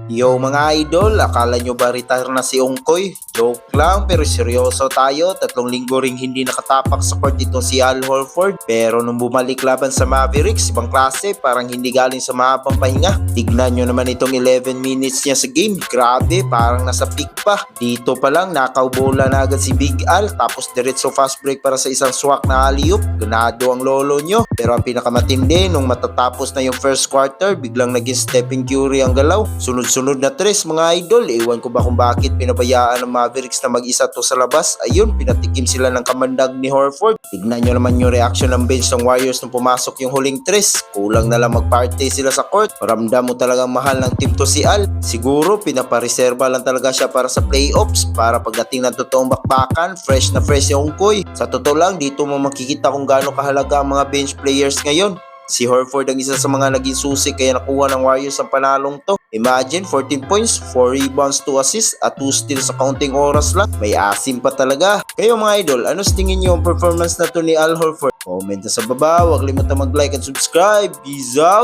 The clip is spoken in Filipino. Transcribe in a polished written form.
Yo mga idol, akala nyo ba retire na si Ongkoy? Joke lang pero seryoso tayo, 3 linggo ring hindi nakatapak sa court itong si Al Horford. Pero nung bumalik laban sa Mavericks, ibang klase, parang hindi galing sa mahabang pahinga. Tignan nyo naman itong 11 minutes niya sa game, grabe, parang nasa peak pa. Dito pa lang, nakaubola na agad si Big Al, tapos diretso fast break para sa isang swak na alley-oop. Ganado ang lolo nyo. Pero ang pinakamatindi, nung matatapos na yung first quarter, biglang naging Stephen Curry ang galaw. Sunod na tres mga idol, ewan ko ba kung bakit pinabayaan ng Mavericks na mag-isa to sa labas. Ayun, pinatikim sila ng kamandag ni Horford. Tignan nyo naman yung reaction ng bench ng Warriors nung pumasok yung huling tres. Kulang na lang mag-party sila sa court. Ramdam mo talagang mahal ng team to si Al. Siguro pinapareserba lang talaga siya para sa playoffs, para pagdating ng totoong bakbakan, fresh na fresh yung Ongkoy. Sa totoo lang, dito mo makikita kung gaano kahalaga ang mga bench players ngayon. Si Horford ang isa sa mga naging susi kaya nakuha ng Warriors ang panalong to. Imagine 14 points, 4 rebounds, 2 assists at 2 steals sa counting oras lang. May asim pa talaga. Kayo mga idol, ano sa tingin nyo ang performance na to ni Al Horford? Comment na sa baba, huwag limutang mag-like at subscribe. Peace out!